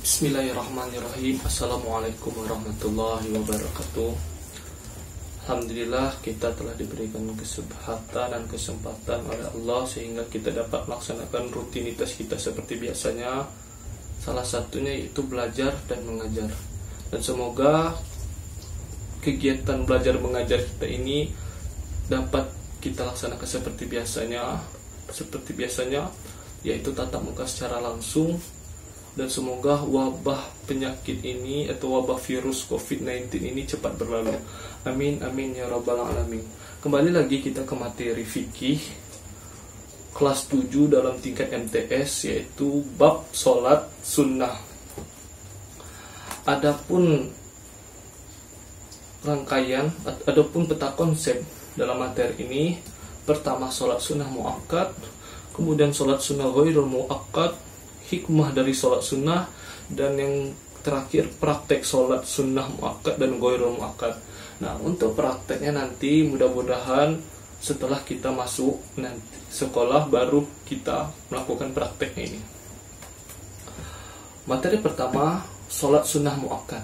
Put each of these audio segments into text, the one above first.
Bismillahirrahmanirrahim. Assalamualaikum warahmatullahi wabarakatuh. Alhamdulillah kita telah diberikan kesempatan dan kesempatan oleh Allah sehingga kita dapat melaksanakan rutinitas kita seperti biasanya. Salah satunya yaitu belajar dan mengajar. Dan semoga kegiatan belajar mengajar kita ini dapat kita laksanakan seperti biasanya, yaitu tatap muka secara langsung. Dan semoga wabah penyakit ini atau wabah virus COVID-19 ini cepat berlalu. Amin, amin ya rabbal alamin. Kembali lagi kita ke materi fikih kelas 7 dalam tingkat MTS, yaitu bab sholat sunnah. Adapun peta konsep dalam materi ini, pertama sholat sunnah muakkad, kemudian sholat sunnah ghairul muakkad, hikmah dari sholat sunnah, dan yang terakhir praktek sholat sunnah muakkad dan ghairul muakkad. Nah, untuk prakteknya nanti mudah-mudahan setelah kita masuk nanti sekolah baru kita melakukan prakteknya ini. Materi pertama, sholat sunnah muakkad.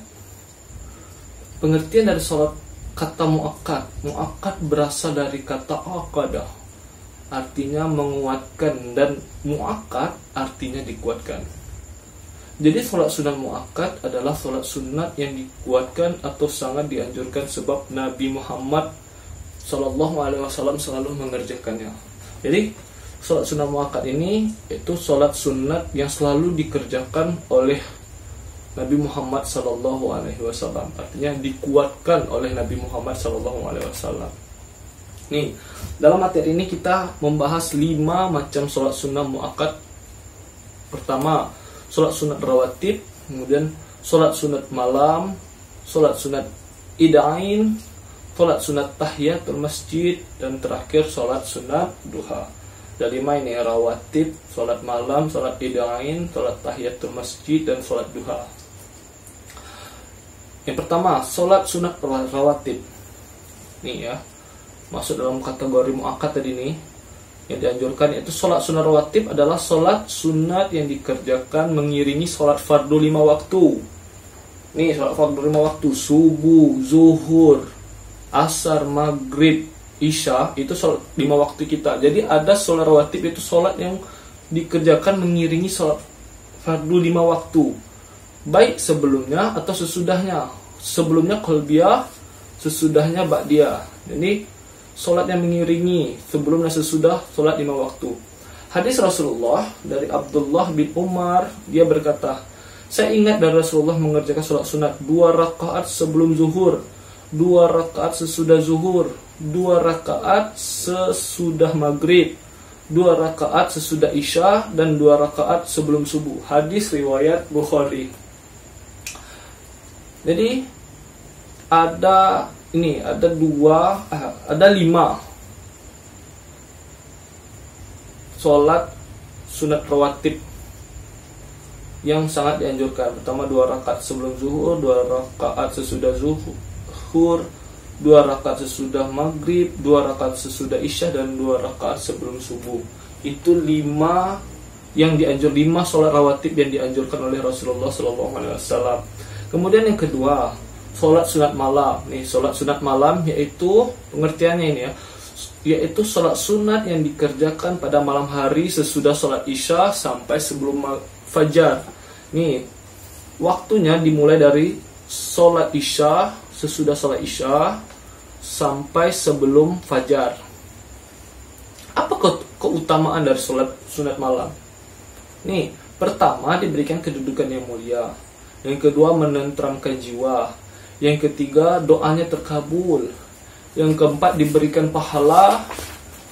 Pengertian dari sholat kata muakkad. Muakkad berasal dari kata aqadah, artinya menguatkan, dan muakkad artinya dikuatkan. Jadi sholat sunnah muakkad adalah sholat sunat yang dikuatkan atau sangat dianjurkan sebab Nabi Muhammad SAW selalu mengerjakannya. Jadi sholat sunnah muakkad ini itu sholat sunat yang selalu dikerjakan oleh Nabi Muhammad SAW, artinya dikuatkan oleh Nabi Muhammad SAW. Nih, dalam materi ini kita membahas 5 macam sholat sunnah muakkad. Pertama, sholat sunat rawatib, kemudian sholat sunat malam, sholat sunat idain, sholat sunat tahiyatul masjid, dan terakhir sholat sunat duha. Dari 5 ini, rawatib, sholat malam, sholat idain, sholat tahiyatul masjid, dan sholat duha. Yang pertama, sholat sunat rawatib. Nih ya, masuk dalam kategori muakkad tadi nih. Yang dianjurkan yaitu sholat sunat rawatib adalah sholat sunat yang dikerjakan mengiringi sholat fardu 5 waktu. Nih, sholat fardu 5 waktu, subuh, zuhur, asar, maghrib, isya, itu sholat 5 waktu kita. Jadi ada sholat rawatib, itu sholat yang dikerjakan mengiringi sholat fardu 5 waktu, baik sebelumnya atau sesudahnya. Sebelumnya qalbiyah, sesudahnya ba'diyah. Jadi sholat yang mengiringi sebelum dan sesudah sholat 5 waktu. Hadis Rasulullah dari Abdullah bin Umar, dia berkata, saya ingat dari Rasulullah mengerjakan sholat sunat 2 rakaat sebelum zuhur, 2 rakaat sesudah zuhur, 2 rakaat sesudah maghrib, 2 rakaat sesudah isya, dan 2 rakaat sebelum subuh. Hadis riwayat Bukhari. Jadi ada 5 sholat sunat rawatib yang sangat dianjurkan. Pertama, 2 rakaat sebelum zuhur, 2 rakaat sesudah zuhur, 2 rakaat sesudah maghrib, 2 rakaat sesudah isya, dan 2 rakaat sebelum subuh. Itu 5 yang dianjur, 5 sholat rawatib yang dianjurkan oleh Rasulullah SAW. Kemudian yang kedua, sholat sunat malam. Nih, sholat sunat malam yaitu pengertiannya ini ya, yaitu sholat sunat yang dikerjakan pada malam hari sesudah sholat isya sampai sebelum fajar. Nih, waktunya dimulai dari sholat isya, sesudah sholat isya sampai sebelum fajar. Apa keutamaan dari sholat sunat malam? Nih, pertama diberikan kedudukan yang mulia. Yang kedua, menenteramkan jiwa. Yang ketiga, doanya terkabul. Yang keempat, diberikan pahala.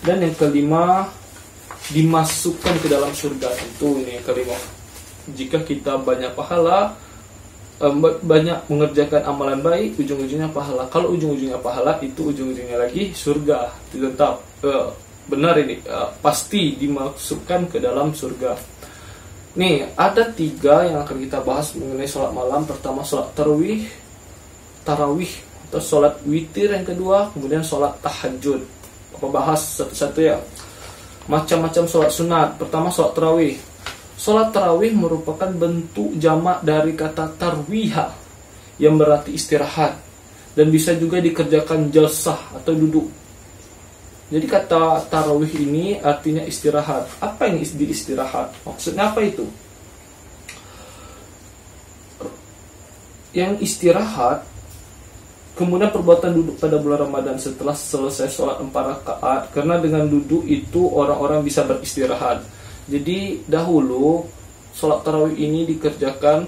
Dan yang kelima, dimasukkan ke dalam surga. Itu ini yang kelima. Jika kita banyak pahala, banyak mengerjakan amalan baik, ujung-ujungnya pahala. Kalau ujung-ujungnya pahala, itu ujung-ujungnya lagi surga. Tetap benar ini, pasti dimasukkan ke dalam surga. Nih, ada 3 yang akan kita bahas mengenai sholat malam. Pertama, sholat tarawih atau sholat witir. Yang kedua, kemudian sholat tahajud. Apa bahas satu-satu ya. Macam-macam sholat sunat. Pertama, sholat tarawih. Sholat tarawih merupakan bentuk jamak dari kata tarwiha yang berarti istirahat, dan bisa juga dikerjakan jalsah atau duduk. Jadi kata tarawih ini artinya istirahat. Apa yang istirahat? Maksudnya apa itu? Yang istirahat, kemudian perbuatan duduk pada bulan Ramadan setelah selesai sholat 4 rakaat, karena dengan duduk itu orang-orang bisa beristirahat. Jadi dahulu sholat tarawih ini dikerjakan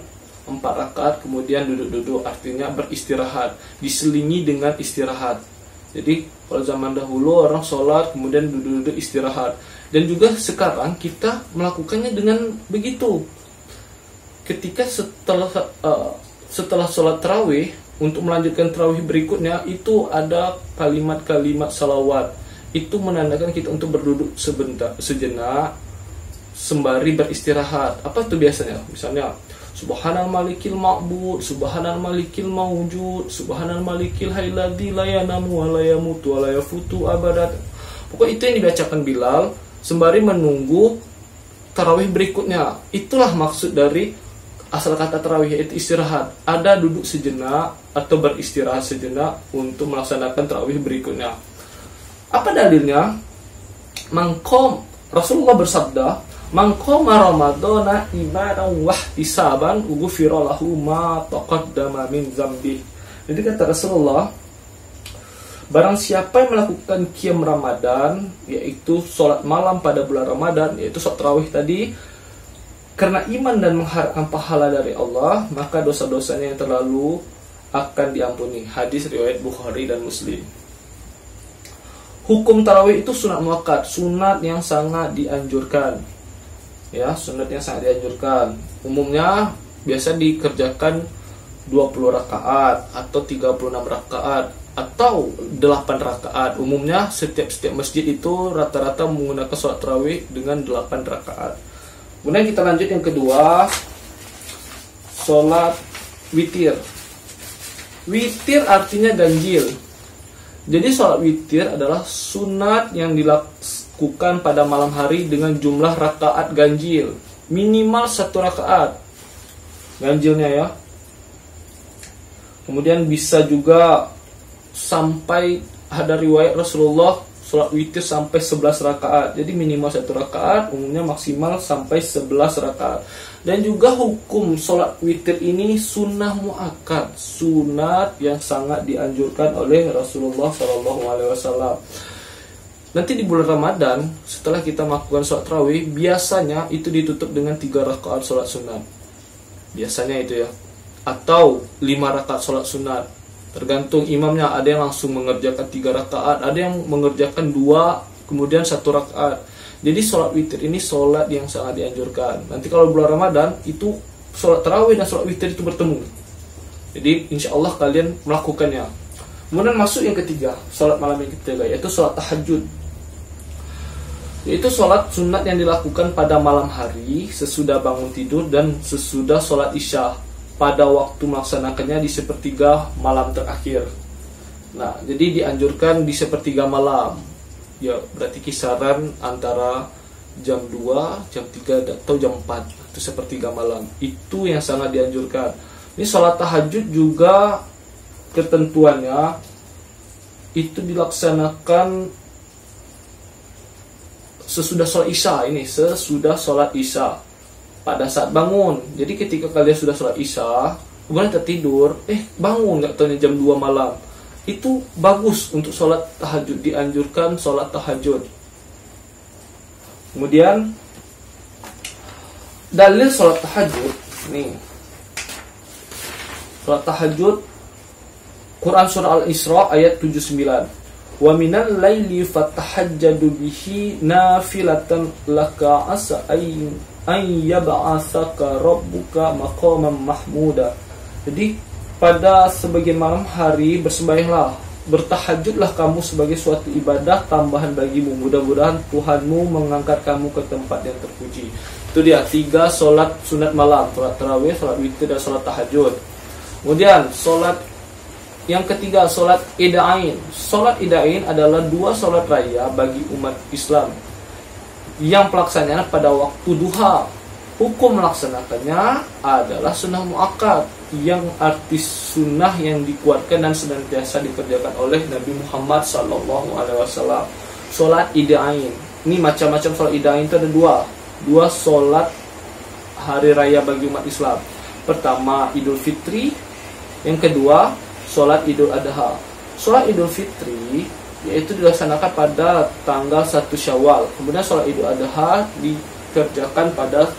4 rakaat, kemudian duduk-duduk, artinya beristirahat, diselingi dengan istirahat. Jadi kalau zaman dahulu orang sholat kemudian duduk-duduk istirahat, dan juga sekarang kita melakukannya dengan begitu. Ketika setelah sholat tarawih, untuk melanjutkan tarawih berikutnya itu ada kalimat-kalimat salawat. Itu menandakan kita untuk berduduk sejenak sembari beristirahat. Apa itu biasanya? Misalnya Subhanal malikil ma'bud, Subhanal malikil mawjud, Subhanal malikil hayladhi la yanamu wa la yamutu wa la yafutu abadat. Pokoknya itu yang dibacakan Bilal sembari menunggu tarawih berikutnya. Itulah maksud dari asal kata tarawih, yaitu istirahat. Ada duduk sejenak atau beristirahat sejenak untuk melaksanakan tarawih berikutnya. Apa dalilnya? Rasulullah bersabda, "Man qama ramadhana imanan wa ihtisaban ughfira lahu ma taqaddama min dzambi." Jadi kata Rasulullah, barang siapa yang melakukan qiyam Ramadan, yaitu sholat malam pada bulan Ramadan, yaitu sholat tarawih tadi, karena iman dan mengharapkan pahala dari Allah, maka dosa-dosanya yang terlalu akan diampuni. Hadis riwayat Bukhari dan Muslim. Hukum tarawih itu sunat muakkad, sunat yang sangat dianjurkan. Ya, sunat yang sangat dianjurkan. Umumnya biasa dikerjakan 20 rakaat atau 36 rakaat atau 8 rakaat. Umumnya setiap masjid itu rata-rata menggunakan sholat tarawih dengan 8 rakaat. Kemudian kita lanjut yang kedua, sholat witir. Witir artinya ganjil. Jadi sholat witir adalah sunat yang dilakukan pada malam hari dengan jumlah rakaat ganjil, minimal 1 rakaat ganjilnya ya. Kemudian bisa juga sampai, ada riwayat Rasulullah sholat witir sampai 11 rakaat. Jadi minimal 1 rakaat, umumnya maksimal sampai 11 rakaat. Dan juga hukum sholat witir ini sunnah muakkad, sunat yang sangat dianjurkan oleh Rasulullah SAW. Nanti di bulan Ramadan, setelah kita melakukan sholat tarawih, biasanya itu ditutup dengan 3 rakaat sholat sunat. Biasanya itu ya. Atau 5 rakaat sholat sunat. Tergantung imamnya, ada yang langsung mengerjakan 3 rakaat, ada yang mengerjakan 2, kemudian 1 rakaat. Jadi sholat witir ini sholat yang sangat dianjurkan. Nanti kalau bulan Ramadan, itu sholat tarawih dan sholat witir itu bertemu. Jadi insya Allah kalian melakukannya. Kemudian masuk yang ketiga, sholat malam yang ketiga, yaitu sholat tahajud. Yaitu sholat sunat yang dilakukan pada malam hari, sesudah bangun tidur dan sesudah sholat isya, pada waktu melaksanakannya di sepertiga malam terakhir. Nah, jadi dianjurkan di sepertiga malam. Ya, berarti kisaran antara jam 2, jam 3, atau jam 4. Itu sepertiga malam. Itu yang sangat dianjurkan. Ini sholat tahajud juga ketentuannya itu dilaksanakan sesudah sholat isya. Ini sesudah sholat isya, pada saat bangun. Jadi ketika kalian sudah sholat isya, kemudian tertidur, bangun nggak tahunya jam 2 malam, itu bagus untuk sholat tahajud, dianjurkan sholat tahajud. Kemudian dalil sholat tahajud nih, sholat tahajud Quran surah Al-Isra ayat 79. Wa minal laili fatahajjadu bihi nafilatan laka asa ay yab'atsaka rabbuka maqaman mahmuda. Jadi pada sebagian malam hari bersembahyanglah, bertahajudlah kamu sebagai suatu ibadah tambahan bagimu. Mudah-mudahan Tuhanmu mengangkat kamu ke tempat yang terpuji. Itu dia 3 sholat sunat malam, sholat tarawih, sholat witir, dan sholat tahajud. Kemudian sholat yang ketiga, sholat ida'ain. Sholat ida'ain adalah 2 sholat raya bagi umat Islam yang pelaksanaannya pada waktu duha. Hukum melaksanakannya adalah sunnah muakkad, yang arti sunnah yang dikuatkan dan senantiasa dikerjakan oleh Nabi Muhammad SAW. Sholat idain, ini macam-macam sholat idain itu ada dua sholat hari raya bagi umat Islam. Pertama Idul Fitri, yang kedua sholat Idul Adha. Sholat Idul Fitri yaitu dilaksanakan pada tanggal 1 Syawal. Kemudian sholat Idul Adha dikerjakan pada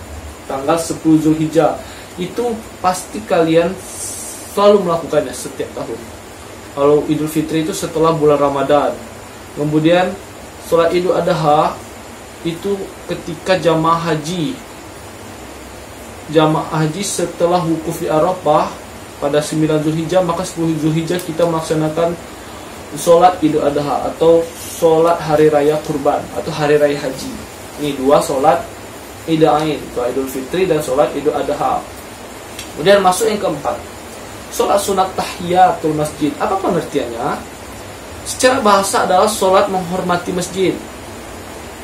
tanggal 10 Zulhijjah. Itu pasti kalian selalu melakukannya setiap tahun. Kalau Idul Fitri itu setelah bulan Ramadan. Kemudian sholat Idul Adha itu ketika jamaah haji setelah wukuf di Arafah pada 9 Zulhijjah, maka 10 Zulhijjah kita melaksanakan sholat Idul Adha atau sholat hari raya kurban atau hari raya haji. Ini dua sholat idain, sholat Idul Fitri dan sholat Idul Adha. Kemudian masuk yang keempat, sholat sunat tahiyatul masjid. Apa pengertiannya? Secara bahasa adalah sholat menghormati masjid.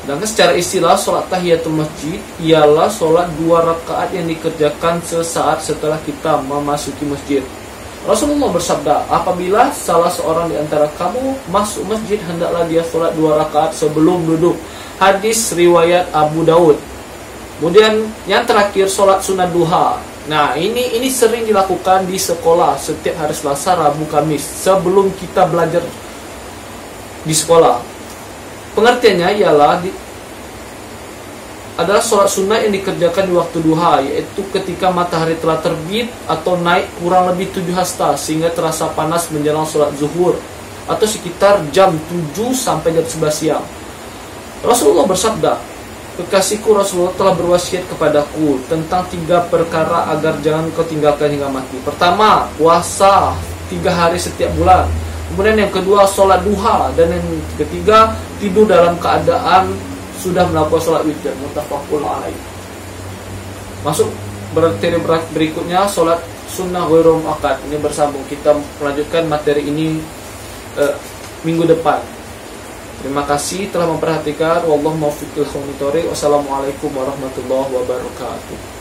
Dan secara istilah sholat tahiyatul masjid ialah sholat 2 rakaat yang dikerjakan sesaat setelah kita memasuki masjid. Rasulullah bersabda, apabila salah seorang di antara kamu masuk masjid, hendaklah dia sholat 2 rakaat sebelum duduk. Hadis riwayat Abu Daud. Kemudian yang terakhir sholat sunat duha. Nah ini sering dilakukan di sekolah setiap hari Selasa, Rabu, Kamis sebelum kita belajar di sekolah. Pengertiannya ialah adalah sholat sunnah yang dikerjakan di waktu duha, yaitu ketika matahari telah terbit atau naik kurang lebih 7 hasta sehingga terasa panas menjelang sholat zuhur, atau sekitar jam 7 sampai jam 11 siang. Rasulullah bersabda, kekasihku Rasulullah telah berwasiat kepadaku tentang 3 perkara agar jangan kau tinggalkan hingga mati. Pertama, puasa 3 hari setiap bulan. Kemudian yang kedua, sholat duha. Dan yang ketiga, tidur dalam keadaan sudah melakukan sholat witir. Muttafaqun alaih. Masuk materi berikutnya, sholat sunnah ghairu muakkad. Ini bersambung, kita melanjutkan materi ini minggu depan. Terima kasih telah memperhatikan. Wallahu muwaffiq lil haqq. Wassalamualaikum warahmatullahi wabarakatuh.